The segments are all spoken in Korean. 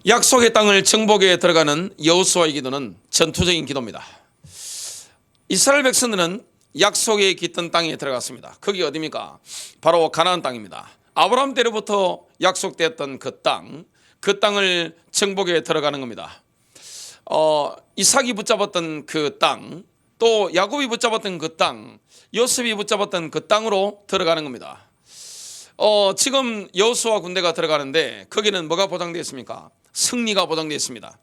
약속의 땅을 정복에 들어가는 여호수아의 기도는 전투적인 기도입니다. 이스라엘 백성들은 약속의 깃든 땅에 들어갔습니다. 거기 어디입니까? 바로 가나안 땅입니다. 아브라함 때로부터 약속되었던 그 땅을 정복에 들어가는 겁니다. 이삭이 붙잡았던 그 땅, 또 야곱이 붙잡았던 그 땅, 요셉이 붙잡았던 그 땅으로 들어가는 겁니다. 지금 여호수아 군대가 들어가는데 거기는 뭐가 보장되어 있습니까? 승리가 보장되어 있습니다.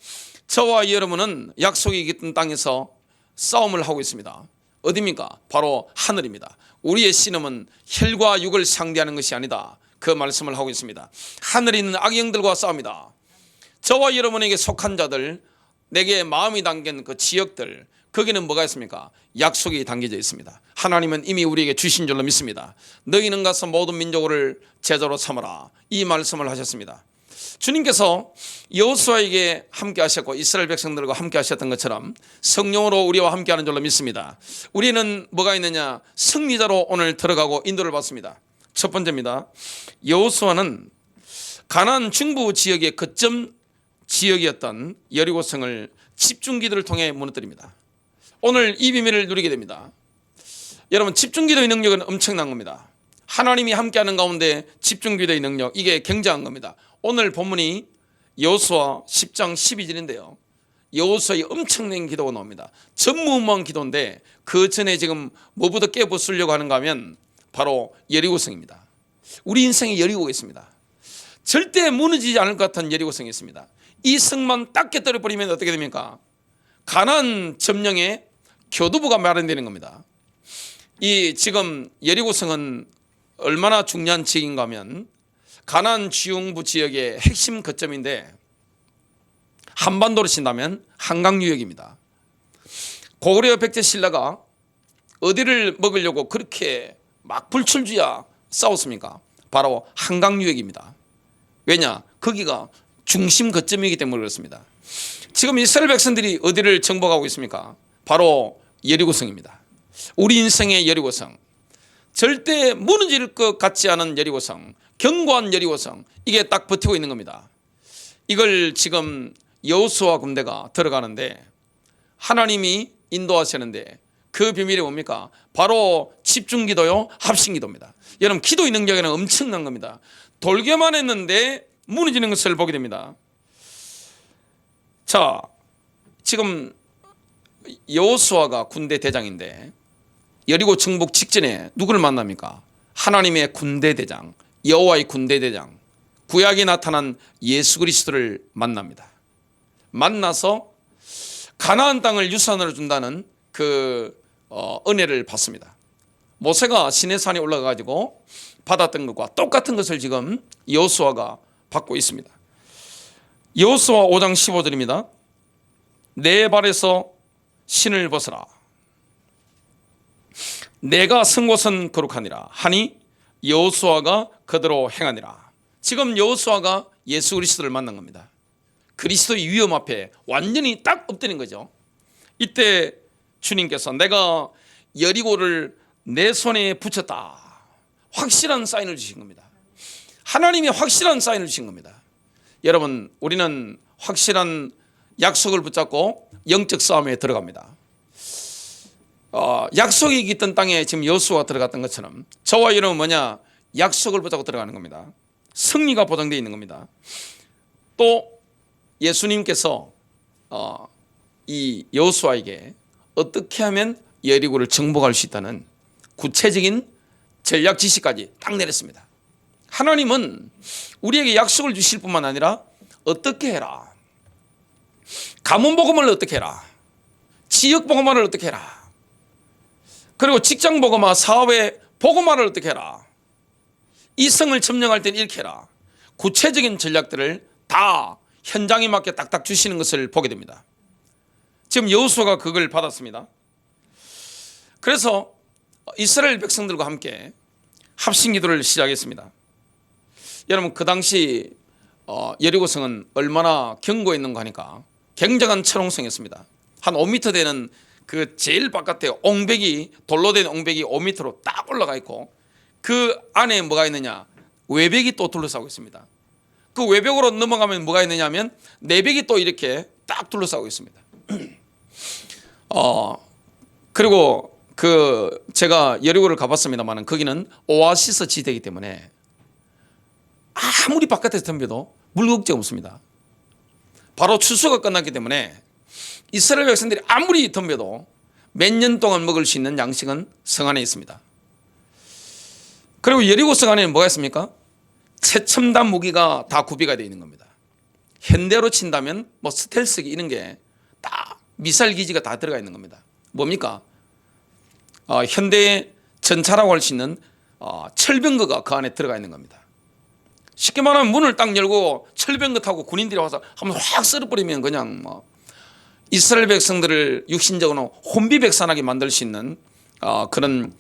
저와 여러분은 약속이 깃든 땅에서 싸움을 하고 있습니다. 어디입니까? 바로 하늘입니다. 우리의 씨름은 혈과 육을 상대하는 것이 아니다, 그 말씀을 하고 있습니다. 하늘에 있는 악영들과 싸웁니다. 저와 여러분에게 속한 자들, 내게 마음이 담긴 그 지역들, 거기는 뭐가 있습니까? 약속이 담겨져 있습니다. 하나님은 이미 우리에게 주신 줄로 믿습니다. 너희는 가서 모든 민족을 제자로 삼아라, 이 말씀을 하셨습니다. 주님께서 여호수아에게 함께 하셨고 이스라엘 백성들과 함께 하셨던 것처럼 성령으로 우리와 함께 하는 줄로 믿습니다. 우리는 뭐가 있느냐? 승리자로 오늘 들어가고 인도를 받습니다. 첫 번째입니다. 여호수아는 가나안 중부 지역의 거점 지역이었던 여리고성을 집중기도를 통해 무너뜨립니다. 오늘 이 비밀을 누리게 됩니다. 여러분, 집중기도의 능력은 엄청난 겁니다. 하나님이 함께하는 가운데 집중기도의 능력, 이게 굉장한 겁니다. 오늘 본문이 여호수아 10장 12절인데요 여호수아의 엄청난 기도가 나옵니다. 전무후무한 기도인데 그 전에 지금 뭐부터 깨부수려고 하는가 하면 바로 여리고성입니다. 우리 인생에 여리고가 있습니다. 절대 무너지지 않을 것 같은 여리고성이 있습니다. 이 성만 딱 깨뜨려버리면 어떻게 됩니까? 가나안 점령의 교두보가 마련되는 겁니다. 이 지금 여리고성은 얼마나 중요한 지역인가 하면 가나안 중부 지역의 핵심 거점인데 한반도로 친다면 한강 유역입니다. 고구려 백제 신라가 어디를 먹으려고 그렇게 막 불철주야 싸웠습니까? 바로 한강 유역입니다. 왜냐? 거기가 중심 거점이기 때문에 그렇습니다. 지금 이스라엘 백성들이 어디를 정복하고 있습니까? 바로 여리고성입니다. 우리 인생의 여리고성, 절대 무너질 것 같지 않은 여리고성, 견고한 여리고성, 이게 딱 버티고 있는 겁니다. 이걸 지금 여호수아 군대가 들어가는데 하나님이 인도하시는데 그 비밀이 뭡니까? 바로 집중기도요, 합심기도입니다. 여러분, 기도의 능력에는 엄청난 겁니다. 돌게만 했는데 무너지는 것을 보게 됩니다. 자, 지금 여호수아가 군대 대장인데 여리고 정복 직전에 누구를 만납니까? 하나님의 군대 대장, 여호와의 군대 대장, 구약에 나타난 예수 그리스도를 만납니다. 만나서 가나안 땅을 유산으로 준다는 그 은혜를 받습니다. 모세가 시내산에 올라가가지고 받았던 것과 똑같은 것을 지금 여호수아가 받고 있습니다. 여호수아 5장 15절입니다. 내 발에서 신을 벗어라. 내가 선 곳은 거룩하니라 하니 여호수아가 그대로 행하니라. 지금 여호수아가 예수 그리스도를 만난 겁니다. 그리스도의 위엄 앞에 완전히 딱 엎드린 거죠. 이때 주님께서 내가 여리고를 내 손에 붙였다, 확실한 사인을 주신 겁니다. 하나님이 확실한 사인을 주신 겁니다. 여러분, 우리는 확실한 약속을 붙잡고 영적 싸움에 들어갑니다. 약속이 깃든 땅에 지금 여호수아가 들어갔던 것처럼 저와 여러분은 뭐냐? 약속을 붙잡고 들어가는 겁니다. 승리가 보장되어 있는 겁니다. 또 예수님께서 이 여호수아에게 어떻게 하면 여리고를 정복할 수 있다는 구체적인 전략 지시까지 딱 내렸습니다. 하나님은 우리에게 약속을 주실 뿐만 아니라 어떻게 해라, 가문 복음을 어떻게 해라, 지역 복음화를 어떻게 해라, 그리고 직장 복음화, 사업의 복음화를 어떻게 해라, 이 성을 점령할 때는 이렇게 해라, 구체적인 전략들을 다 현장에 맞게 딱딱 주시는 것을 보게 됩니다. 지금 여호수아가 그걸 받았습니다. 그래서 이스라엘 백성들과 함께 합심기도를 시작했습니다. 여러분, 그 당시 여리고성은 얼마나 견고했는가 하니까 굉장한 철옹성이었습니다. 한 5m 되는 그 제일 바깥에 옹벽이, 돌로 된 옹벽이 5m로 딱 올라가 있고 그 안에 뭐가 있느냐? 외벽이 또 둘러싸고 있습니다. 그 외벽으로 넘어가면 뭐가 있느냐면 내벽이 또 이렇게 딱 둘러싸고 있습니다. 그리고 제가 여리고를 가봤습니다만 거기는 오아시스 지대이기 때문에 아무리 바깥에서 덤벼도 물 걱정 없습니다. 바로 추수가 끝났기 때문에 이스라엘 백성들이 아무리 덤벼도 몇 년 동안 먹을 수 있는 양식은 성 안에 있습니다. 그리고 여리고 성 안에는 뭐가 있습니까? 최첨단 무기가 다 구비가 되어 있는 겁니다. 현대로 친다면 뭐 스텔스기 이런 게 다 미사일 기지가 다 들어가 있는 겁니다. 뭡니까? 현대의 전차라고 할 수 있는 철병거가 그 안에 들어가 있는 겁니다. 쉽게 말하면 문을 딱 열고 철병거 타고 군인들이 와서 한번 확 썰어버리면 그냥 뭐 이스라엘 백성들을 육신적으로 혼비백산하게 만들 수 있는 그런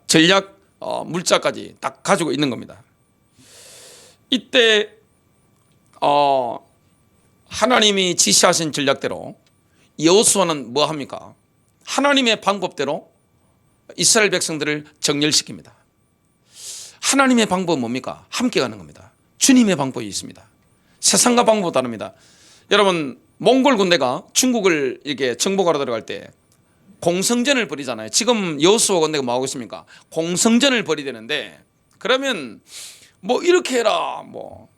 전략 물자까지 딱 가지고 있는 겁니다. 이때 하나님이 지시하신 전략대로 여호수아는 뭐 합니까? 하나님의 방법대로 이스라엘 백성들을 정렬시킵니다. 하나님의 방법은 뭡니까? 함께 가는 겁니다. 주님의 방법이 있습니다. 세상과 방법은 다릅니다. 여러분, 몽골 군대가 중국을 이렇게 정복하러 들어갈 때 공성전을 벌이잖아요. 지금 여호수아 군대가 뭐 하고 있습니까? 공성전을 벌이야 되는데, 그러면 뭐 이렇게 해라, 뭐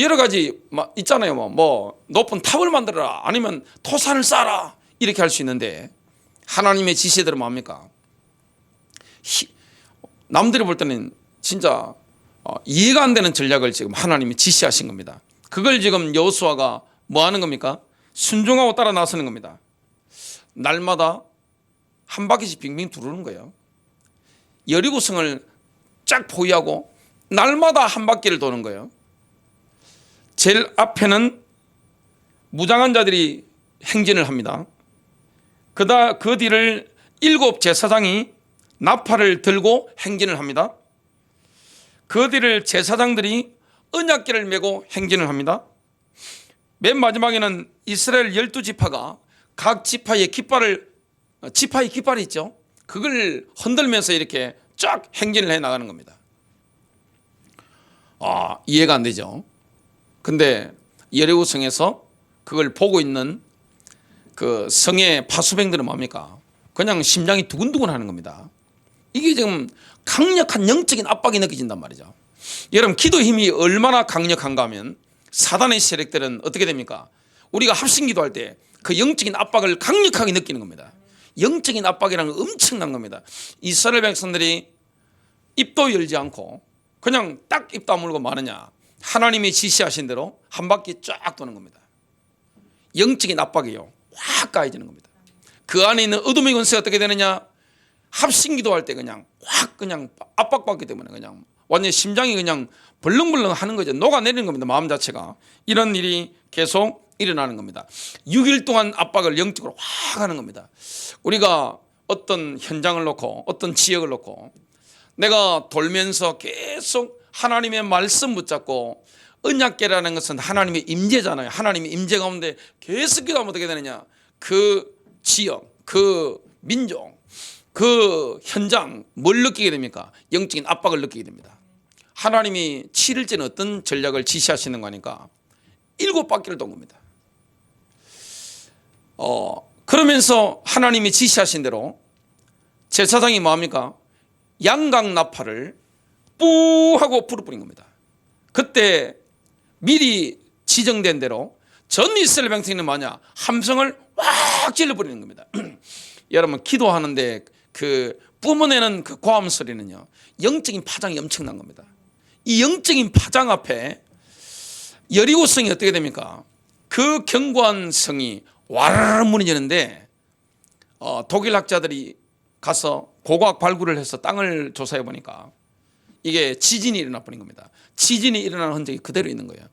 여러 가지 있잖아요. 뭐 높은 탑을 만들어라, 아니면 토산을 쌓아라, 이렇게 할 수 있는데 하나님의 지시대로 뭡니까? 남들이 볼 때는 진짜 이해가 안 되는 전략을 지금 하나님이 지시하신 겁니다. 그걸 지금 여호수아가 뭐 하는 겁니까? 순종하고 따라 나서는 겁니다. 날마다 한 바퀴씩 빙빙 두르는 거예요. 여리고성을 쫙 포위하고 날마다 한 바퀴를 도는 거예요. 제일 앞에는 무장한 자들이 행진을 합니다. 그 뒤를 7 제사장이 나팔을 들고 행진을 합니다. 그 뒤를 제사장들이 언약궤를 메고 행진을 합니다. 맨 마지막에는 이스라엘 12지파가 각 지파의 깃발이 있죠. 그걸 흔들면서 이렇게 쫙 행진을 해 나가는 겁니다. 이해가 안 되죠. 근데 여리고성에서 그걸 보고 있는 그 성의 파수병들은 뭡니까? 그냥 심장이 두근두근 하는 겁니다. 이게 지금 강력한 영적인 압박이 느껴진단 말이죠. 여러분, 기도 힘이 얼마나 강력한가 하면 사단의 세력들은 어떻게 됩니까? 우리가 합심 기도할 때 그 영적인 압박을 강력하게 느끼는 겁니다. 영적인 압박이라는 건 엄청난 겁니다. 이스라엘 백성들이 입도 열지 않고 그냥 딱 입 다물고 마느냐, 하나님이 지시하신 대로 한 바퀴 쫙 도는 겁니다. 영적인 압박이요, 확 가해지는 겁니다. 그 안에 있는 어둠의 권세가 어떻게 되느냐, 합심 기도할 때 그냥 확 그냥 압박받기 때문에 그냥 완전 심장이 그냥 벌렁벌렁 하는 거죠. 녹아내리는 겁니다. 마음 자체가. 이런 일이 계속 일어나는 겁니다. 6일 동안 압박을 영적으로 확 하는 겁니다. 우리가 어떤 현장을 놓고 어떤 지역을 놓고 내가 돌면서 계속 하나님의 말씀 붙잡고, 언약궤라는 것은 하나님의 임재잖아요. 하나님의 임재 가운데 계속 기도하면 어떻게 되느냐, 그 지역, 그 민족, 그 현장 뭘 느끼게 됩니까? 영적인 압박을 느끼게 됩니다. 하나님이 7일째는 어떤 전략을 지시하시는 거니까 7바퀴를 돈 겁니다. 그러면서 하나님이 지시하신 대로 제사장이 뭐합니까? 양각 나팔을 뿌 하고 불을 뿌린 겁니다. 그때 미리 지정된 대로 전 이스라엘 백성은 뭐냐, 함성을 확 질러버리는 겁니다. 여러분, 기도하는데 그 뿜어내는 그 고함 소리는요, 영적인 파장이 엄청난 겁니다. 이 영적인 파장 앞에 여리고성이 어떻게 됩니까? 그 견고한 성이 와르르 무너지는데, 독일 학자들이 가서 고고학 발굴을 해서 땅을 조사해 보니까 이게 지진이 일어나 버린 겁니다. 지진이 일어나는 흔적이 그대로 있는 거예요.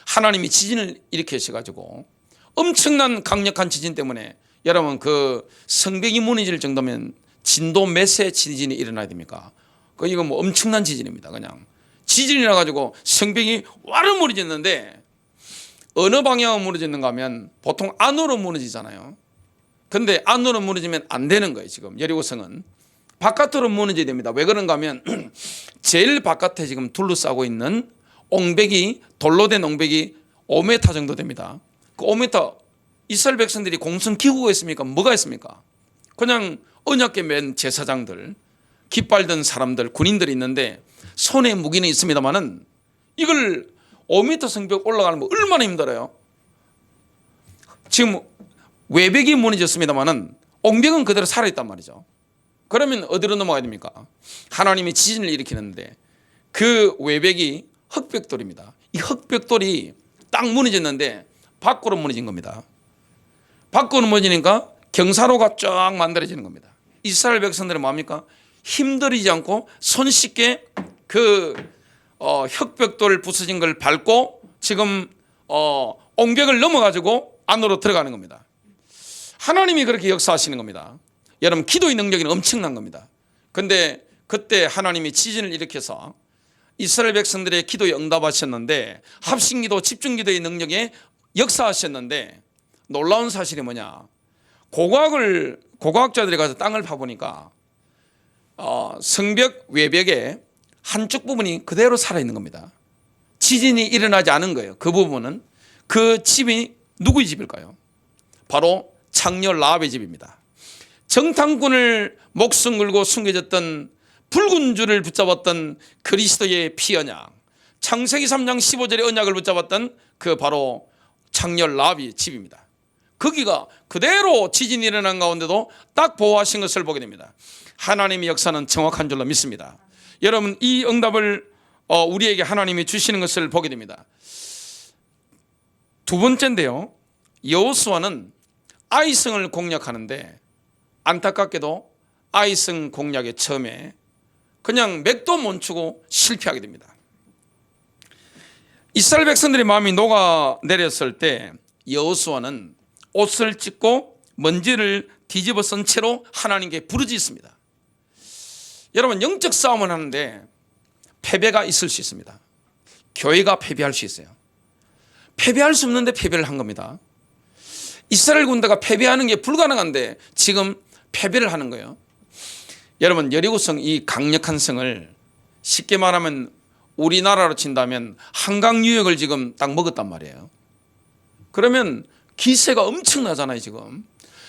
하나님이 지진을 일으키셔가지고 엄청난 강력한 지진 때문에, 여러분, 그 성벽이 무너질 정도면 진도 몇세 지진이 일어나야 됩니까? 이거 뭐 엄청난 지진입니다. 그냥 지진이 나가지고 성벽이 와르르 무너졌는데, 어느 방향으로 무너졌는가 하면 보통 안으로 무너지잖아요. 근데 안으로 무너지면 안 되는 거예요. 지금 여리고성은 바깥으로 무너져야 됩니다. 왜 그런가 하면 제일 바깥에 지금 둘러싸고 있는 옹백이, 돌로 된 옹백이 5m 정도 됩니다. 그 5m, 이스라엘 백성들이 공성 기구가 있습니까? 뭐가 있습니까? 그냥 언약궤 맨 제사장들, 깃발 든 사람들, 군인들이 있는데 손에 무기는 있습니다만은 이걸 5m 성벽 올라가는 거 얼마나 힘들어요. 지금 외벽이 무너졌습니다만은 옹벽은 그대로 살아있단 말이죠. 그러면 어디로 넘어가야 됩니까? 하나님이 지진을 일으키는데 그 외벽이 흑벽돌입니다. 이 흑벽돌이 딱 무너졌는데 밖으로 무너진 겁니다. 밖으로 무너지니까 경사로가 쫙 만들어지는 겁니다. 이스라엘 백성들은 뭡니까? 힘들이지 않고 손쉽게 그 흑벽돌 부서진 걸 밟고 지금 옹벽을 넘어가지고 안으로 들어가는 겁니다. 하나님이 그렇게 역사하시는 겁니다. 여러분, 기도의 능력이 엄청난 겁니다. 그런데 그때 하나님이 지진을 일으켜서 이스라엘 백성들의 기도에 응답하셨는데, 합심기도 집중기도의 능력에 역사하셨는데, 놀라운 사실이 뭐냐, 고고학자들이 가서 땅을 파보니까 성벽 외벽에 한쪽 부분이 그대로 살아있는 겁니다. 지진이 일어나지 않은 거예요. 그 부분은. 그 집이 누구의 집일까요? 바로 창녀 라합의 집입니다. 정탐꾼을 목숨 걸고 숨겨졌던 붉은 줄을 붙잡았던 그리스도의 피 언약, 창세기 3장 15절의 언약을 붙잡았던 그 바로 창녀 라합의 집입니다. 거기가 그대로 지진이 일어난 가운데도 딱 보호하신 것을 보게 됩니다. 하나님의 역사는 정확한 줄로 믿습니다. 여러분, 이 응답을 우리에게 하나님이 주시는 것을 보게 됩니다. 두 번째인데요, 여호수아는 아이성을 공략하는데 안타깝게도 아이성 공략의 처음에 그냥 맥도 못 추고 실패하게 됩니다. 이스라엘 백성들의 마음이 녹아내렸을 때 여호수아는 옷을 찢고 먼지를 뒤집어 쓴 채로 하나님께 부르짖습니다. 여러분, 영적 싸움을 하는데 패배가 있을 수 있습니다. 교회가 패배할 수 있어요. 패배할 수 없는데 패배를 한 겁니다. 이스라엘 군대가 패배하는 게 불가능한데 지금 패배를 하는 거예요. 여러분, 여리고성, 이 강력한 성을 쉽게 말하면 우리나라로 친다면 한강 유역을 지금 딱 먹었단 말이에요. 그러면 기세가 엄청나잖아요 지금.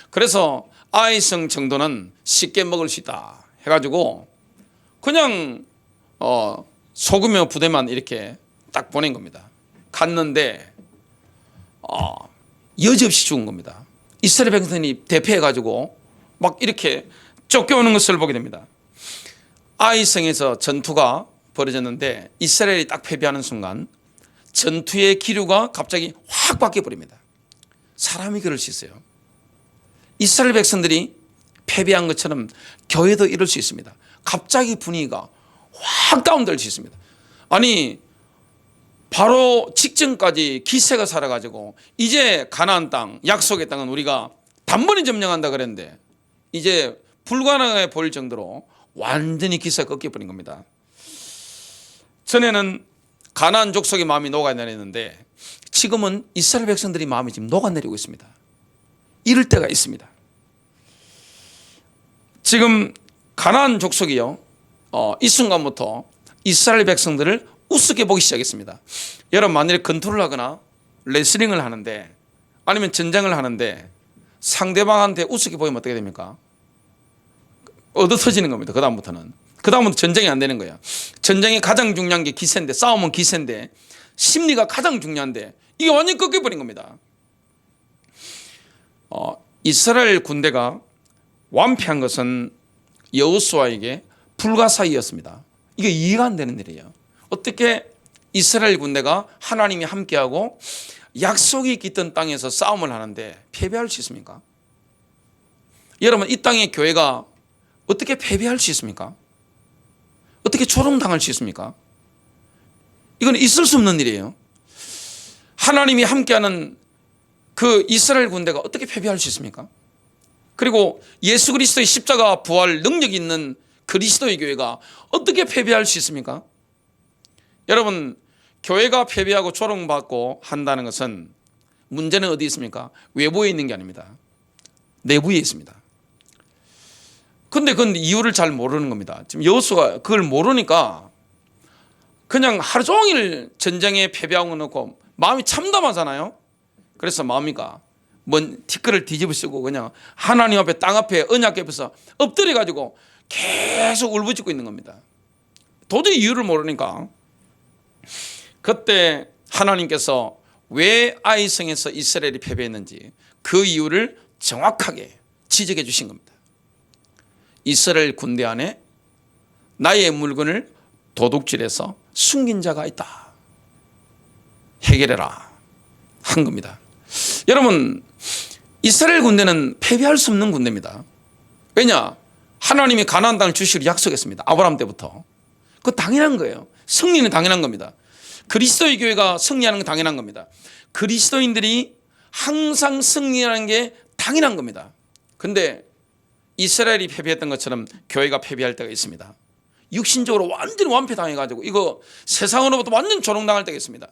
그래서 아이성 정도는 쉽게 먹을 수 있다 해가지고 그냥 소규모 부대만 이렇게 딱 보낸 겁니다. 갔는데 여지없이 죽은 겁니다. 이스라엘 백성이 대패해가지고 막 이렇게 쫓겨오는 것을 보게 됩니다. 아이성에서 전투가 벌어졌는데 이스라엘이 딱 패배하는 순간 전투의 기류가 갑자기 확 바뀌어버립니다. 사람이 그럴 수 있어요. 이스라엘 백성들이 패배한 것처럼 교회도 이럴 수 있습니다. 갑자기 분위기가 확 다운될 수 있습니다. 아니, 바로 직전까지 기세가 살아가지고 이제 가나안 땅, 약속의 땅은 우리가 단번에 점령한다 그랬는데 이제 불가능해 보일 정도로 완전히 기세가 꺾여버린 겁니다. 전에는 가나안 족속의 마음이 녹아내리는데 지금은 이스라엘 백성들의 마음이 지금 녹아내리고 있습니다. 이럴 때가 있습니다. 지금 가나안 족속이요, 이 순간부터 이스라엘 백성들을 우습게 보기 시작했습니다. 여러분, 만일에 권투를 하거나 레슬링을 하는데 아니면 전쟁을 하는데 상대방한테 우습게 보이면 어떻게 됩니까? 얻어 터지는 겁니다. 그다음부터는 전쟁이 안 되는 거예요. 전쟁이 가장 중요한 게 기세인데, 싸움은 기세인데 심리가 가장 중요한데 이게 완전히 꺾여버린 겁니다. 이스라엘 군대가 완패한 것은 여호수아에게 불가사의였습니다. 이게 이해가 안 되는 일이에요. 어떻게 이스라엘 군대가 하나님이 함께하고 약속이 깃든 땅에서 싸움을 하는데 패배할 수 있습니까? 여러분, 이 땅의 교회가 어떻게 패배할 수 있습니까? 어떻게 조롱당할 수 있습니까? 이건 있을 수 없는 일이에요. 하나님이 함께하는 그 이스라엘 군대가 어떻게 패배할 수 있습니까? 그리고 예수 그리스도의 십자가 부활 능력이 있는 그리스도의 교회가 어떻게 패배할 수 있습니까? 여러분, 교회가 패배하고 조롱받고 한다는 것은 문제는 어디 있습니까? 외부에 있는 게 아닙니다. 내부에 있습니다. 근데 그건 이유를 잘 모르는 겁니다. 지금 여호수아가 그걸 모르니까 그냥 하루 종일 전쟁에 패배하고 놓고 마음이 참담하잖아요. 그래서 마음이가 뭔 티끌을 뒤집어 쓰고 그냥 하나님 앞에 땅 앞에 언약 앞에서 엎드려 가지고 계속 울부짖고 있는 겁니다. 도저히 이유를 모르니까. 그때 하나님께서 왜 아이성에서 이스라엘이 패배했는지 그 이유를 정확하게 지적해 주신 겁니다. 이스라엘 군대 안에 나의 물건을 도둑질해서 숨긴 자가 있다. 해결해라 한 겁니다. 여러분, 이스라엘 군대는 패배할 수 없는 군대입니다. 왜냐? 하나님이 가나안 땅을 주시기로 약속했습니다. 아브라함 때부터. 그거 당연한 거예요. 승리는 당연한 겁니다. 그리스도의 교회가 승리하는 건 당연한 겁니다. 그리스도인들이 항상 승리하는 게 당연한 겁니다. 근데 이스라엘이 패배했던 것처럼 교회가 패배할 때가 있습니다. 육신적으로 완전히 완패당해가지고 이거 세상으로부터 완전 조롱당할 때가 있습니다.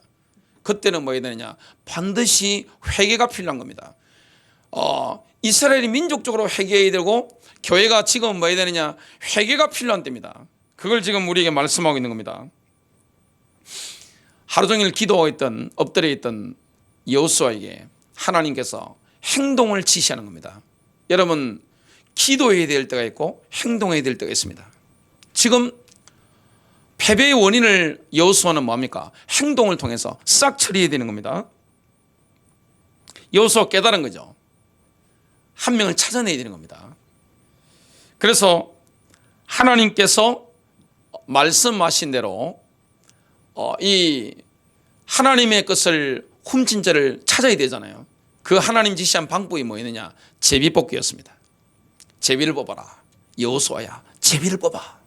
그때는 뭐 해야 되느냐? 반드시 회개가 필요한 겁니다. 이스라엘이 민족적으로 회개해야 되고 교회가 지금 뭐 해야 되느냐? 회개가 필요한 때입니다. 그걸 지금 우리에게 말씀하고 있는 겁니다. 하루 종일 기도하고 있던 엎드려 있던 여호수아에게 하나님께서 행동을 지시하는 겁니다. 여러분, 기도해야 될 때가 있고 행동해야 될 때가 있습니다. 지금 패배의 원인을 여호수아는 뭡니까? 행동을 통해서 싹 처리해야 되는 겁니다. 여호수아 깨달은 거죠. 한 명을 찾아내야 되는 겁니다. 그래서 하나님께서 말씀하신 대로 이 하나님의 것을 훔친 자를 찾아야 되잖아요. 그 하나님 지시한 방법이 뭐였느냐? 제비뽑기였습니다. 제비를 뽑아라. 여호수아야, 제비를 뽑아.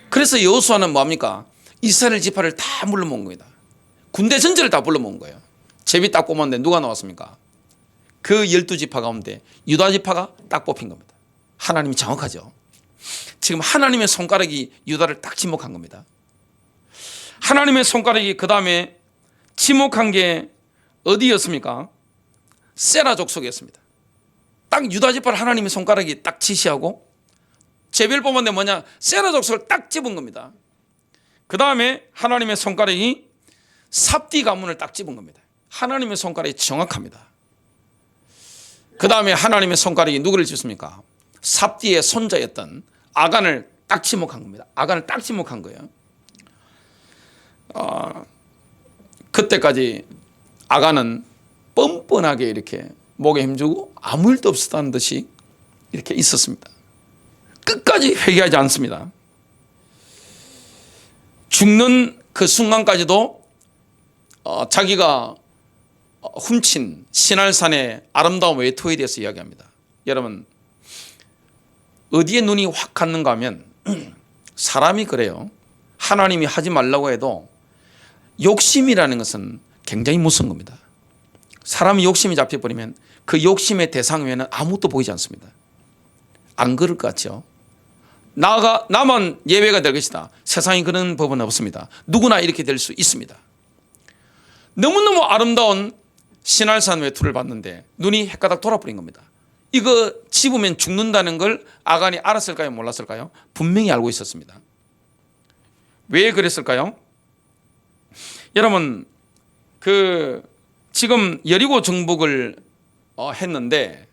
그래서 여호수아는 뭡니까? 이스라엘 지파를 다 불러 모은 겁니다. 군대 전체를 다 불러 모은 거예요. 제비 딱 뽑았는데 누가 나왔습니까? 그 12지파 가운데 유다 지파가 딱 뽑힌 겁니다. 하나님이 정확하죠. 지금 하나님의 손가락이 유다를 딱 지목한 겁니다. 하나님의 손가락이 그 다음에 지목한 게 어디였습니까? 세라 족속이었습니다. 딱 유다 지파를 하나님의 손가락이 딱 지시하고 제비를 뽑았는데 뭐냐? 세라 족속을 딱 집은 겁니다. 그 다음에 하나님의 손가락이 삽디 가문을 딱 집은 겁니다. 하나님의 손가락이 정확합니다. 그 다음에 하나님의 손가락이 누구를 집습니까? 삽디의 손자였던 아간을 딱 지목한 겁니다. 아간을 딱 지목한 거예요. 그때까지 아간은 뻔뻔하게 이렇게 목에 힘주고 아무 일도 없었다는 듯이 이렇게 있었습니다. 끝까지 회개하지 않습니다. 죽는 그 순간까지도 자기가 훔친 시날산의 아름다운 외투에 대해서 이야기합니다. 여러분, 어디에 눈이 확 갔는가 하면 사람이 그래요. 하나님이 하지 말라고 해도 욕심이라는 것은 굉장히 무서운 겁니다. 사람이 욕심이 잡혀버리면 그 욕심의 대상 외에는 아무것도 보이지 않습니다. 안 그럴 것 같죠? 나만 예외가 될 것이다. 세상에 그런 법은 없습니다. 누구나 이렇게 될 수 있습니다. 너무너무 아름다운 시날산 외투를 봤는데 눈이 헷가닥 돌아버린 겁니다. 이거 집으면 죽는다는 걸 아간이 알았을까요? 몰랐을까요? 분명히 알고 있었습니다. 왜 그랬을까요? 여러분, 지금 여리고 정복을 했는데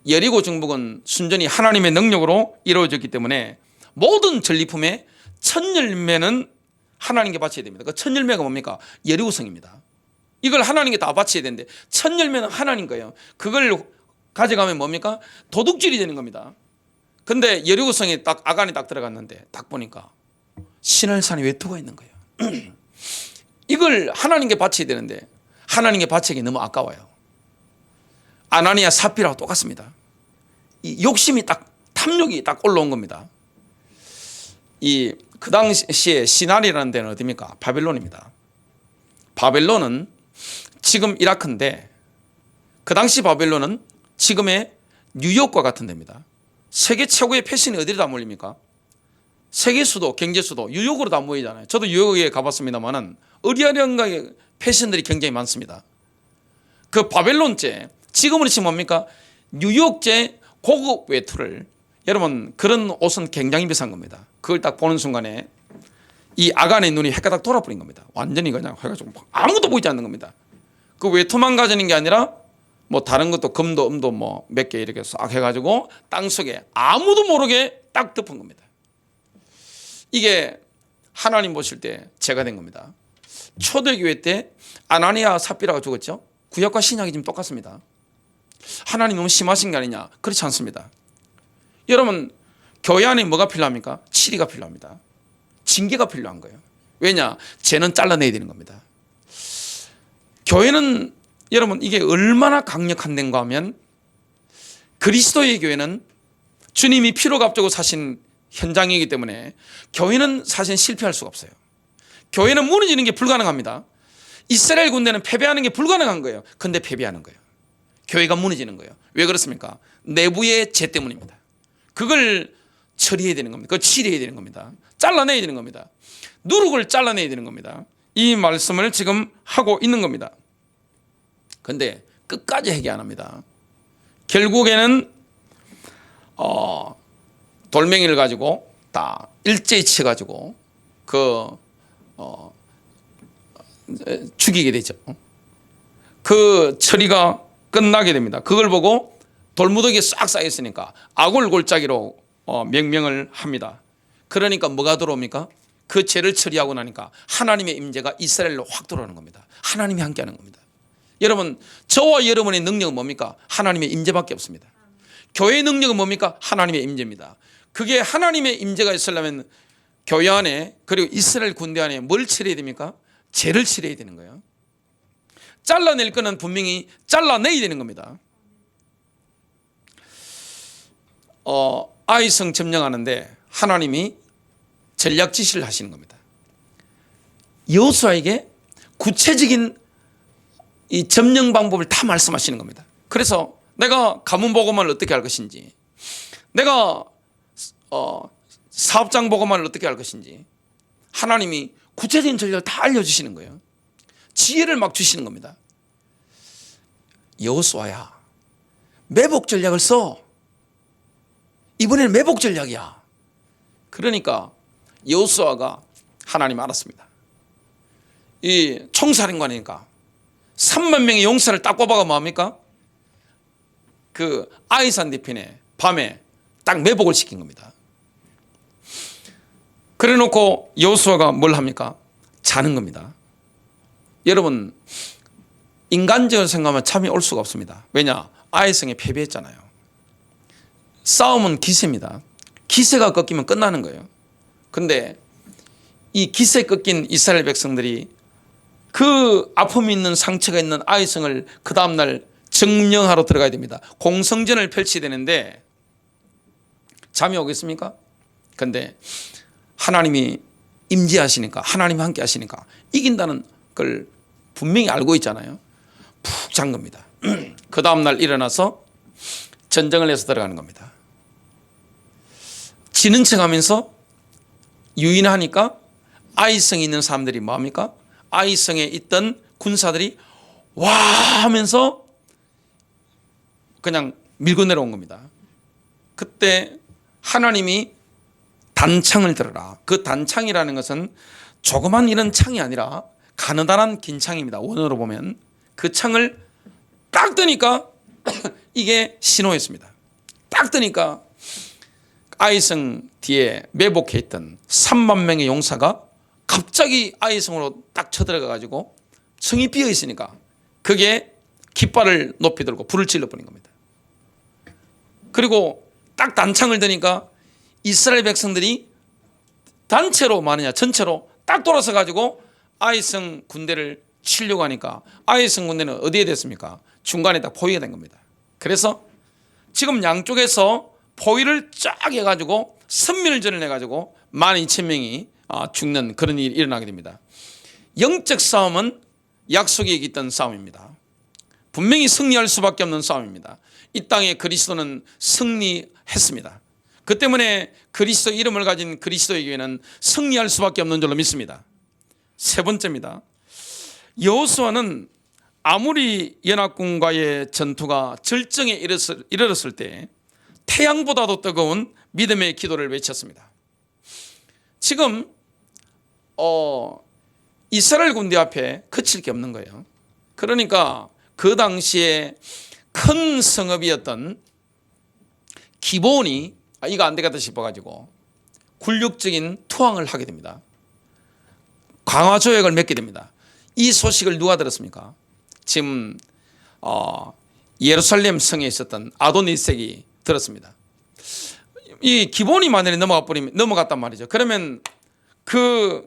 여리고 정복은 순전히 하나님의 능력으로 이루어졌기 때문에 모든 전리품의 첫 열매는 하나님께 바쳐야 됩니다. 그 첫 열매가 뭡니까? 여리고성입니다. 이걸 하나님께 다 바쳐야 되는데 첫 열매는 하나님 거예요. 그걸 가져가면 뭡니까? 도둑질이 되는 겁니다. 근데 여리고성에 딱 아간이 딱 들어갔는데 딱 보니까 시날산에 외투가 있는 거예요. 이걸 하나님께 바쳐야 되는데 하나님께 바치기 너무 아까워요. 아나니아 삽비라고 똑같습니다. 이 욕심이 딱 탐욕이 딱 올라온 겁니다. 그 당시에 시날이라는 데는 어디입니까? 바벨론입니다. 바벨론은 지금 이라크인데 그 당시 바벨론은 지금의 뉴욕과 같은 데입니다. 세계 최고의 패션이 어디로 다 몰립니까? 세계 수도, 경제 수도 뉴욕으로 다 모이잖아요. 저도 뉴욕에 가봤습니다만은 어리아리한가의 패션들이 굉장히 많습니다. 그 바벨론제, 지금으로 치면 뭡니까? 뉴욕제 고급 외투를, 여러분 그런 옷은 굉장히 비싼 겁니다. 그걸 딱 보는 순간에 이 아간의 눈이 헷가닥 돌아버린 겁니다. 완전히 그냥 해가지고 아무도 보이지 않는 겁니다. 그 외투만 가지는 게 아니라 뭐 다른 것도 금도 음도 뭐 몇 개 이렇게 싹 해가지고 땅 속에 아무도 모르게 딱 덮은 겁니다. 이게 하나님 보실 때 죄가 된 겁니다. 초대교회 때 아나니아 삽비라가 죽었죠. 구약과 신약이 지금 똑같습니다. 하나님 너무 심하신 게 아니냐? 그렇지 않습니다. 여러분, 교회 안에 뭐가 필요합니까? 치리가 필요합니다. 징계가 필요한 거예요. 왜냐? 죄는 잘라내야 되는 겁니다. 교회는 여러분 이게 얼마나 강력한 데인가 하면 그리스도의 교회는 주님이 피로 값주고 사신 현장이기 때문에 교회는 사실 실패할 수가 없어요. 교회는 무너지는 게 불가능합니다. 이스라엘 군대는 패배하는 게 불가능한 거예요. 근데 패배하는 거예요. 교회가 무너지는 거예요. 왜 그렇습니까? 내부의 죄 때문입니다. 그걸 처리해야 되는 겁니다. 그걸 치료해야 되는 겁니다. 잘라내야 되는 겁니다. 누룩을 잘라내야 되는 겁니다. 이 말씀을 지금 하고 있는 겁니다. 근데 끝까지 회개 안 합니다. 결국에는 돌멩이를 가지고 다 일제히 쳐가지고 죽이게 되죠. 그 처리가 끝나게 됩니다. 그걸 보고 돌무더기에 싹 쌓였으니까 아골골짜기로 명명을 합니다. 그러니까 뭐가 들어옵니까? 그 죄를 처리하고 나니까 하나님의 임재가 이스라엘로 확 들어오는 겁니다. 하나님이 함께하는 겁니다. 여러분, 저와 여러분의 능력은 뭡니까? 하나님의 임재밖에 없습니다. 교회의 능력은 뭡니까? 하나님의 임재입니다. 그게 하나님의 임재가 있으려면 교회 안에 그리고 이스라엘 군대 안에 뭘 치러야 됩니까? 죄를 치러야 되는 거예요. 잘라낼 거는 분명히 잘라내야 되는 겁니다. 아이성 점령하는데 하나님이 전략 지시를 하시는 겁니다. 여호수아에게 구체적인 이 점령 방법을 다 말씀하시는 겁니다. 그래서 내가 가문 보고만을 어떻게 할 것인지, 내가 사업장 보고만을 어떻게 할 것인지 하나님이 구체적인 전략을 다 알려주시는 거예요. 지혜를 막 주시는 겁니다. 여호수아야, 매복 전략을 써. 이번에는 매복 전략이야. 그러니까 여호수아가 하나님 알았습니다. 이 총사령관이니까 3만 명의 용사를 딱 뽑아가 뭐합니까? 그 아이산 뒤편에 밤에 딱 매복을 시킨 겁니다. 그래 놓고 여호수아가 뭘 합니까? 자는 겁니다. 여러분, 인간적으로 생각하면 잠이 올 수가 없습니다. 왜냐? 아이성에 패배했잖아요. 싸움은 기세입니다. 기세가 꺾이면 끝나는 거예요. 근데 이 기세 꺾인 이스라엘 백성들이 그 아픔이 있는 상처가 있는 아이성을 그 다음날 점령하러 들어가야 됩니다. 공성전을 펼쳐야 되는데 잠이 오겠습니까? 근데 하나님이 임재하시니까, 하나님이 함께 하시니까 이긴다는 걸 분명히 알고 있잖아요. 푹 잔 겁니다. 그 다음날 일어나서 전쟁을 해서 들어가는 겁니다. 지는 척 하면서 유인하니까 아이성에 있는 사람들이 뭐합니까? 아이성에 있던 군사들이 와 하면서 그냥 밀고 내려온 겁니다. 그때 하나님이 단창을 들어라. 그 단창이라는 것은 조그만 이런 창이 아니라 가느다란 긴 창입니다. 원어로 보면 그 창을 딱 뜨니까 이게 신호였습니다. 딱 뜨니까 아이성 뒤에 매복해 있던 3만 명의 용사가 갑자기 아이성으로 딱 쳐들어가 가지고 성이 비어 있으니까 그게 깃발을 높이 들고 불을 질러 버린 겁니다. 그리고 딱 단창을 드니까 이스라엘 백성들이 단체로 많으냐 전체로 딱 돌아서 가지고 아이성 군대를 치려고 하니까 아이성 군대는 어디에 됐습니까? 중간에 딱 포위가 된 겁니다. 그래서 지금 양쪽에서 포위를 쫙 해가지고 선멸전을 해가지고 12,000명이 죽는 그런 일이 일어나게 됩니다. 영적 싸움은 약속에 있던 싸움입니다. 분명히 승리할 수밖에 없는 싸움입니다. 이 땅에 그리스도는 승리했습니다. 그 때문에 그리스도 이름을 가진 그리스도의 교회는 승리할 수밖에 없는 줄로 믿습니다. 세 번째입니다. 여호수아는 아무리 연합군과의 전투가 절정에 이르렀을 때 태양보다도 뜨거운 믿음의 기도를 외쳤습니다. 지금 이스라엘 군대 앞에 그칠 게 없는 거예요. 그러니까 그 당시에 큰 성읍이었던 기브온이 이거 안 되겠다 싶어가지고 굴욕적인 투항을 하게 됩니다. 강화 조약을 맺게 됩니다. 이 소식을 누가 들었습니까? 지금 예루살렘 성에 있었던 아도니색이 들었습니다. 이 기브온이 만약에 넘어갔단 말이죠. 그러면 그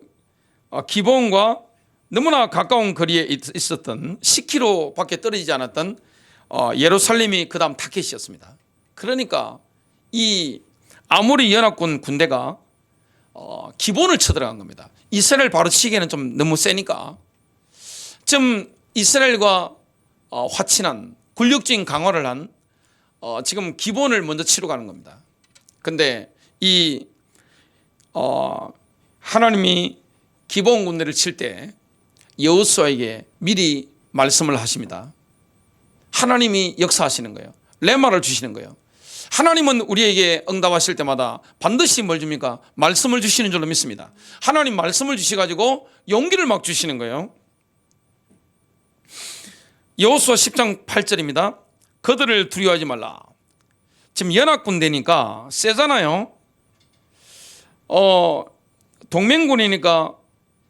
기브온과 너무나 가까운 거리에 있었던 10km밖에 떨어지지 않았던 예루살렘이 그 다음 타켓이었습니다. 그러니까 이 아모리 연합군 군대가 기본을 쳐들어간 겁니다. 이스라엘 바로 치기에는 좀 너무 세니까 좀 이스라엘과 화친한 굴욕적인 강화를 한 지금 기본을 먼저 치러 가는 겁니다. 근데 이 하나님이 기본 군대를 칠 때 여호수아에게 미리 말씀을 하십니다. 하나님이 역사하시는 거예요. 레마를 주시는 거예요. 하나님은 우리에게 응답하실 때마다 반드시 뭘 줍니까? 말씀을 주시는 줄로 믿습니다. 하나님 말씀을 주셔가지고 용기를 막 주시는 거예요. 여호수아 10장 8절입니다. 그들을 두려워하지 말라. 지금 연합군대니까 세잖아요. 동맹군이니까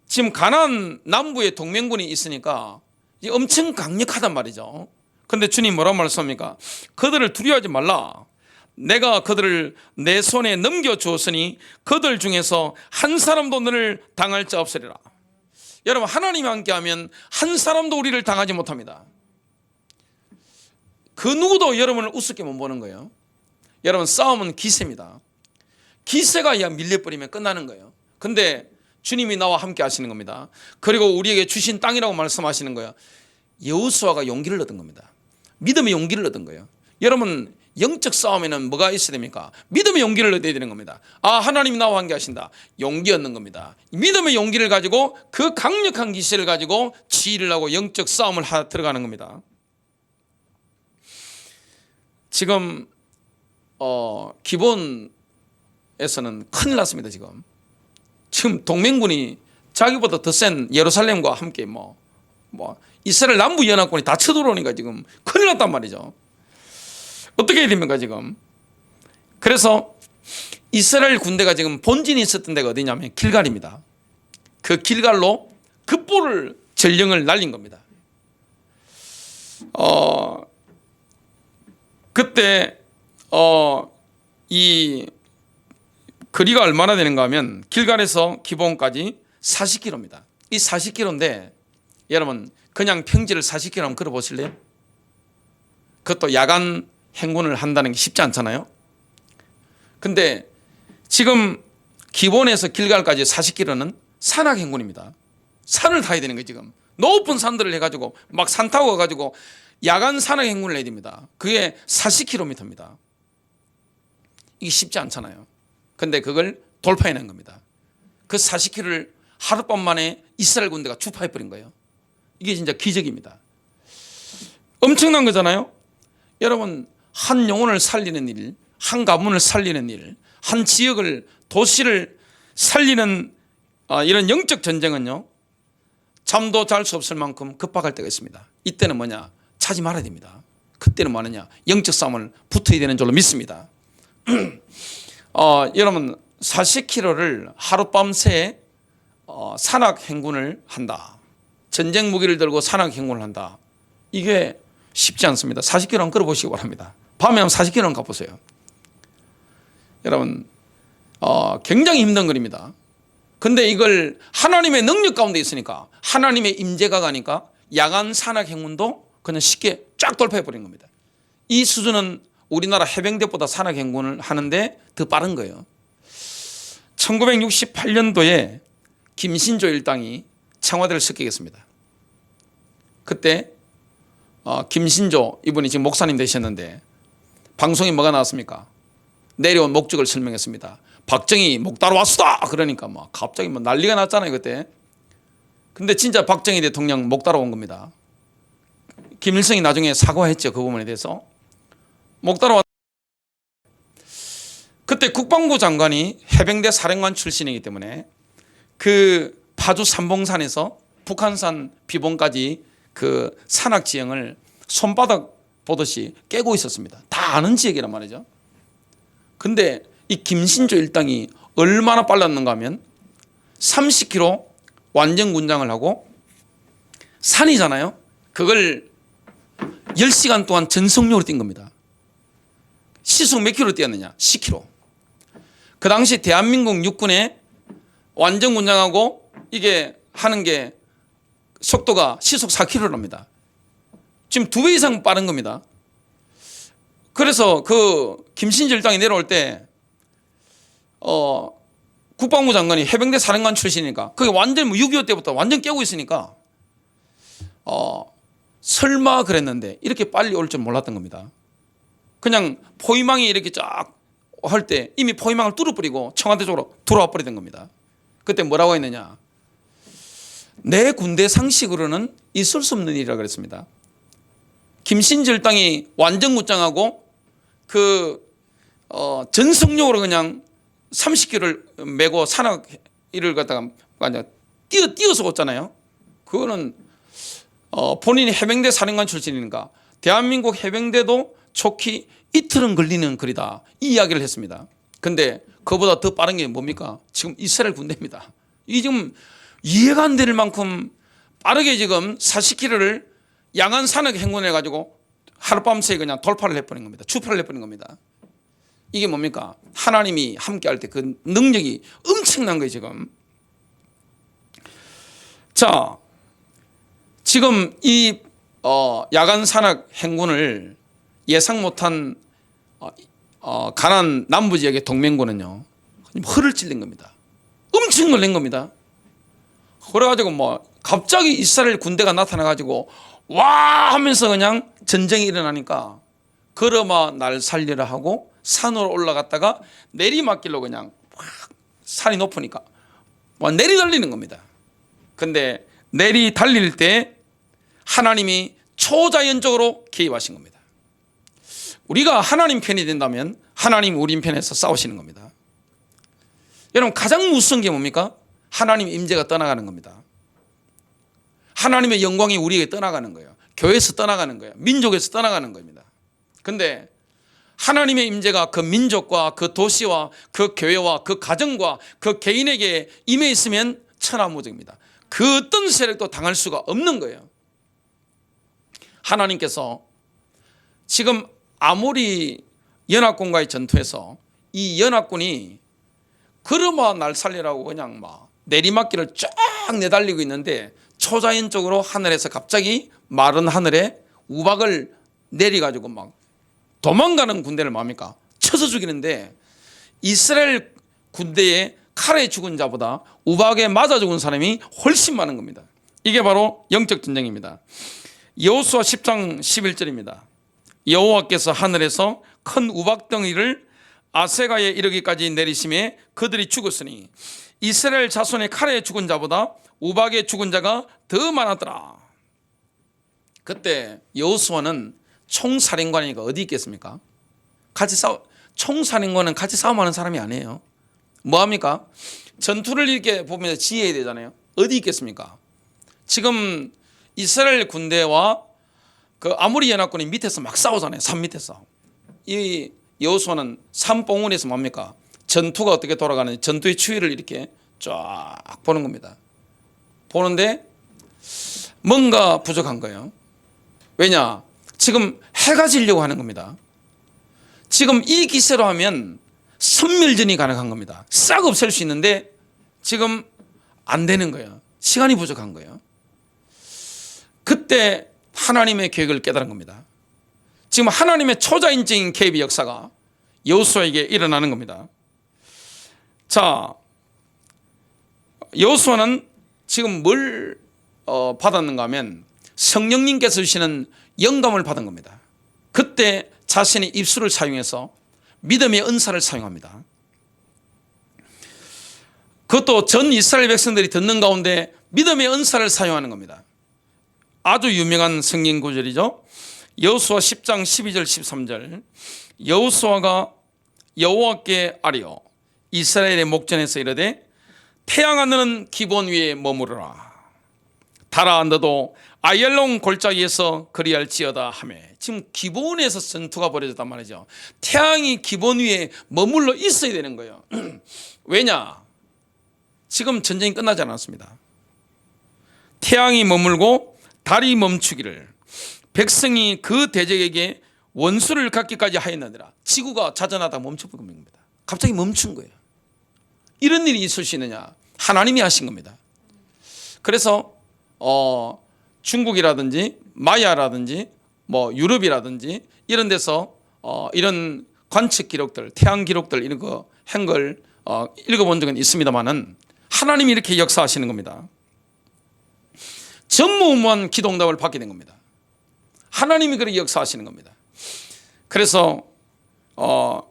지금 가나안 남부에 동맹군이 있으니까 엄청 강력하단 말이죠. 근데 주님 뭐라고 말씀합니까? 그들을 두려워하지 말라. 내가 그들을 내 손에 넘겨주었으니 그들 중에서 한 사람도 너를 당할 자 없으리라. 여러분, 하나님이 함께하면 한 사람도 우리를 당하지 못합니다. 그 누구도 여러분을 우습게 못 보는 거예요. 여러분, 싸움은 기세입니다. 기세가 밀려버리면 끝나는 거예요. 근데 주님이 나와 함께 하시는 겁니다. 그리고 우리에게 주신 땅이라고 말씀하시는 거예요. 여호수아가 용기를 얻은 겁니다. 믿음의 용기를 얻은 거예요. 여러분, 영적 싸움에는 뭐가 있어야 됩니까? 믿음의 용기를 얻어야 되는 겁니다. 하나님이 나와 함께 하신다. 용기 얻는 겁니다. 믿음의 용기를 가지고 그 강력한 기세를 가지고 지휘를 하고 영적 싸움을 들어가는 겁니다. 지금 기본에서는 큰일 났습니다. 지금 동맹군이 자기보다 더 센 예루살렘과 함께 이스라엘 남부 연합군이 다 쳐들어오니까 지금 큰일 났단 말이죠. 어떻게 해야 됩니까 지금? 그래서 이스라엘 군대가 지금 본진이 있었던 데가 어디냐면 길갈입니다. 그 길갈로 급보를 전령을 날린 겁니다. 그때 이 거리가 얼마나 되는가 하면 길갈에서 기본까지 40km입니다. 이 40km인데 여러분 그냥 평지를 40km 한번 걸어보실래요? 그것도 야간 행군을 한다는 게 쉽지 않잖아요. 근데 지금 기본에서 길갈까지 40km는 산악 행군입니다. 산을 타야 되는 거예요. 지금 높은 산들을 해가지고 막 산 타고 가가지고 야간 산악 행군을 해야 됩니다. 그게 40km입니다. 이게 쉽지 않잖아요. 근데 그걸 돌파해낸 겁니다. 그 40km를 하룻밤 만에 이스라엘 군대가 주파해버린 거예요. 이게 진짜 기적입니다. 엄청난 거잖아요. 여러분, 한 영혼을 살리는 일, 한 가문을 살리는 일, 한 지역을, 도시를 살리는 이런 영적 전쟁은요, 잠도 잘 수 없을 만큼 급박할 때가 있습니다. 이때는 뭐냐? 차지 말아야 됩니다. 그때는 뭐냐? 영적 싸움을 붙어야 되는 줄로 믿습니다. 여러분 40km를 하룻밤새 산악 행군을 한다. 전쟁 무기를 들고 산악 행군을 한다. 이게 쉽지 않습니다. 40km 한번 걸어보시기 바랍니다. 밤에 한번 40km 한번 가보세요. 여러분 굉장히 힘든 거리입니다. 근데 이걸 하나님의 능력 가운데 있으니까 하나님의 임재가 가니까 야간 산악 행군도 그냥 쉽게 쫙 돌파해버린 겁니다. 이 수준은 우리나라 해병대보다 산악 행군을 하는데 더 빠른 거예요. 1968년도에 김신조 일당이 청와대를 습격했습니다. 그때 김신조 이분이 지금 목사님 되셨는데 방송에 뭐가 나왔습니까? 내려온 목적을 설명했습니다. 박정희 목 따러 왔수다 그러니까 막 갑자기 난리가 났잖아요 그때. 근데 진짜 박정희 대통령 목 따러 온 겁니다. 김일성이 나중에 사과했죠. 그 부분에 대해서. 목 따러 왔. 그때 국방부 장관이 해병대 사령관 출신이기 때문에 그 파주 삼봉산에서 북한산 비봉까지 그 산악 지형을 손바닥 보듯이 깨고 있었습니다. 다 아는 지역이란 말이죠. 근데 이 김신조 일당이 얼마나 빨랐는가 하면 30km 완전 군장을 하고 산이잖아요. 그걸 10시간 동안 전속력으로 뛴 겁니다. 시속 몇 킬로 뛰었느냐? 10km. 그 당시 대한민국 육군의 완전 군장하고 이게 하는 게 속도가 시속 4km랍니다. 지금 2배 이상 빠른 겁니다. 그래서 그 김신조 일당이 내려올 때 국방부 장관이 해병대 사령관 출신이니까 그게 완전 6.25 때부터 완전 깨고 있으니까 설마 그랬는데 이렇게 빨리 올 줄 몰랐던 겁니다. 그냥 포위망이 이렇게 쫙 할 때 이미 포위망을 뚫어버리고 청와대 쪽으로 들어와 버리던 겁니다. 그때 뭐라고 했느냐? 내 군대 상식으로는 있을 수 없는 일이라 그랬습니다. 김신조 일당이 완전군장하고 전속력으로 그냥 30km를 메고 산악 일을 갖다가 뛰어서 왔잖아요. 그거는 본인이 해병대 사령관 출신이니까 대한민국 해병대도 좋기 이틀은 걸리는 거리다, 이 이야기를 했습니다. 근데 그보다 더 빠른 게 뭡니까? 지금 이스라엘 군대입니다. 이 지금 이해가 안 될 만큼 빠르게 지금 40km를 양안 산악 행군해 가지고 하룻밤새에 그냥 돌파를 해버린 겁니다. 추파를 해버린 겁니다. 이게 뭡니까? 하나님이 함께 할 때 그 능력이 엄청난 거예요, 지금. 자, 지금 이 야간 산악 행군을 예상 못한 가나안 남부 지역의 동맹군은요, 허를 찔린 겁니다. 엄청 놀란 겁니다. 그래가지고 뭐 갑자기 이스라엘 군대가 나타나가지고 와 하면서 그냥 전쟁이 일어나니까 걸어마 날 살리라 하고 산으로 올라갔다가 내리막길로 그냥 확 산이 높으니까 뭐 내리 달리는 겁니다. 근데 내리 달릴 때 하나님이 초자연적으로 개입하신 겁니다. 우리가 하나님 편이 된다면 하나님 우리 편에서 싸우시는 겁니다. 여러분, 가장 무서운 게 뭡니까? 하나님 임재가 떠나가는 겁니다. 하나님의 영광이 우리에게 떠나가는 거예요. 교회에서 떠나가는 거예요. 민족에서 떠나가는 겁니다. 근데 하나님의 임재가 그 민족과 그 도시와 그 교회와 그 가정과 그 개인에게 임해 있으면 천하무적입니다. 그 어떤 세력도 당할 수가 없는 거예요. 하나님께서 지금 아모리 연합군과의 전투에서 이 연합군이 걸어마 날 살리라고 그냥 막 내리막길을 쫙 내달리고 있는데 초자연적으로 하늘에서 갑자기 마른 하늘에 우박을 내려가지고 막 도망가는 군대를 뭡니까? 쳐서 죽이는데 이스라엘 군대에 칼에 죽은 자보다 우박에 맞아 죽은 사람이 훨씬 많은 겁니다. 이게 바로 영적 전쟁입니다. 여호수아 10장 11절입니다. 여호와께서 하늘에서 큰 우박덩이를 아세가에 이르기까지 내리심에 그들이 죽었으니 이스라엘 자손의 칼에 죽은 자보다 우박에 죽은 자가 더 많았더라. 그때 여호수아는 총사령관이니까 어디 있겠습니까? 총사령관은 같이 싸움하는 사람이 아니에요. 뭐합니까? 전투를 이렇게 보면서 지혜해야 되잖아요. 어디 있겠습니까? 지금 이스라엘 군대와 그 아모리 연합군이 밑에서 막 싸우잖아요. 산 밑에서. 이 여호수아는 산봉우리에서 뭡니까? 전투가 어떻게 돌아가는지 전투의 추이를 이렇게 쫙 보는 겁니다. 보는데 뭔가 부족한 거예요. 왜냐? 지금 해가 지려고 하는 겁니다. 지금 이 기세로 하면 선멸전이 가능한 겁니다. 싹 없앨 수 있는데 지금 안 되는 거예요. 시간이 부족한 거예요. 그때 하나님의 계획을 깨달은 겁니다. 지금 하나님의 초자연적인 개입의 역사가 여호수아에게 일어나는 겁니다. 자, 여호수아는 지금 뭘 받았는가 하면 성령님께서 주시는 영감을 받은 겁니다. 그때 자신의 입술을 사용해서 믿음의 은사를 사용합니다. 그것도 전 이스라엘 백성들이 듣는 가운데 믿음의 은사를 사용하는 겁니다. 아주 유명한 성경 구절이죠. 여호수아 10장 12절 13절. 여호수아가 여호와께 아뢰어 이스라엘의 목전에서 이르되 태양 하늘은 기본 위에 머무르라. 달아 너도 아얄론 골짜기에서 그리할지어다 하며, 지금 기본에서 전투가 벌어졌단 말이죠. 태양이 기본 위에 머물러 있어야 되는 거예요. 왜냐? 지금 전쟁이 끝나지 않았습니다. 태양이 머물고 달이 멈추기를, 백성이 그 대적에게 원수를 갖기까지 하였느니라. 지구가 자전하다 멈춰버린 겁니다. 갑자기 멈춘 거예요. 이런 일이 있을 수 있느냐? 하나님이 하신 겁니다. 그래서 중국이라든지 마야라든지 뭐 유럽이라든지 이런 데서 이런 관측 기록들, 태양 기록들 이런 거 한 걸 읽어본 적은 있습니다만은 하나님이 이렇게 역사하시는 겁니다. 전무후무한 기도응답을 받게 된 겁니다. 하나님이 그렇게 역사하시는 겁니다. 그래서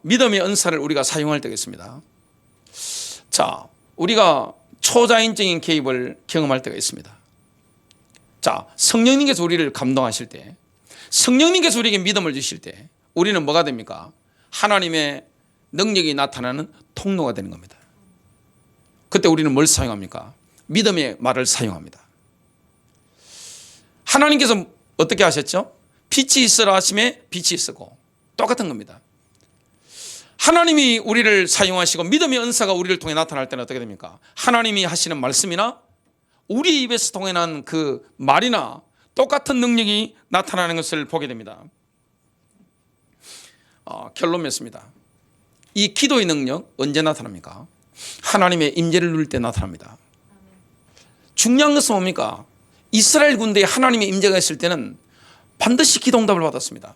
믿음의 은사를 우리가 사용할 때가 있습니다. 자, 우리가 초자연적인 개입을 경험할 때가 있습니다. 자, 성령님께서 우리를 감동하실 때, 성령님께서 우리에게 믿음을 주실 때 우리는 뭐가 됩니까? 하나님의 능력이 나타나는 통로가 되는 겁니다. 그때 우리는 뭘 사용합니까? 믿음의 말을 사용합니다. 하나님께서 어떻게 하셨죠? 빛이 있으라 하심에 빛이 있었고, 똑같은 겁니다. 하나님이 우리를 사용하시고 믿음의 은사가 우리를 통해 나타날 때는 어떻게 됩니까? 하나님이 하시는 말씀이나 우리 입에서 통해난 그 말이나 똑같은 능력이 나타나는 것을 보게 됩니다. 결론 맺습니다. 이 기도의 능력 언제 나타납니까? 하나님의 임재를 누릴 때 나타납니다. 중요한 것은 뭡니까? 이스라엘 군대에 하나님의 임재가 있을 때는 반드시 기도응답을 받았습니다.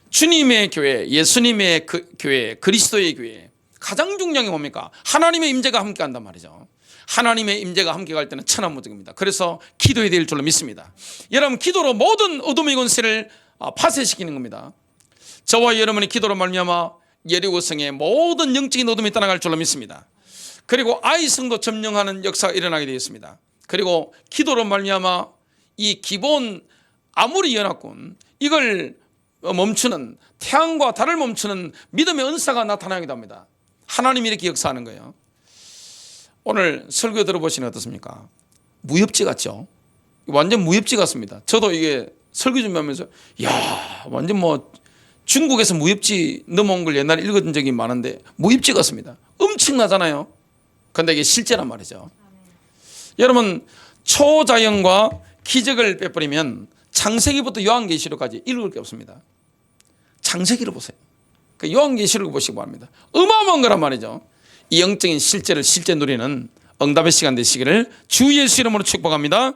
주님의 교회, 예수님의 교회, 그리스도의 교회, 가장 중요한 게 뭡니까? 하나님의 임재가 함께 한단 말이죠. 하나님의 임재가 함께 갈 때는 천하무적입니다. 그래서 기도해야 될 줄로 믿습니다. 여러분, 기도로 모든 어둠의 권세를 파쇄시키는 겁니다. 저와 여러분의 기도로 말미암아 예리고성의 모든 영적인 어둠이 떠나갈 줄로 믿습니다. 그리고 아이성도 점령하는 역사가 일어나게 되었습니다. 그리고 기도로 말미암아 이 기본 아무리 연합군 이걸 멈추는, 태양과 달을 멈추는 믿음의 은사가 나타나기도 합니다. 하나님이 이렇게 역사하는 거예요. 오늘 설교 들어보시면 어떻습니까? 무협지 같죠? 완전 무협지 같습니다. 저도 이게 설교 준비하면서 야, 완전 뭐 중국에서 무협지 넘어온 걸 옛날에 읽은 적이 많은데 무협지 같습니다. 엄청나잖아요. 그런데 이게 실제란 말이죠. 여러분, 초자연과 기적을 빼버리면 창세기부터 요한계시록까지 읽을 게 없습니다. 창세기를 보세요. 그 요한계시록을 보시기 바랍니다. 어마어마한 거란 말이죠. 이 영적인 실제를 실제 누리는 응답의 시간 되시기를 주 예수 이름으로 축복합니다.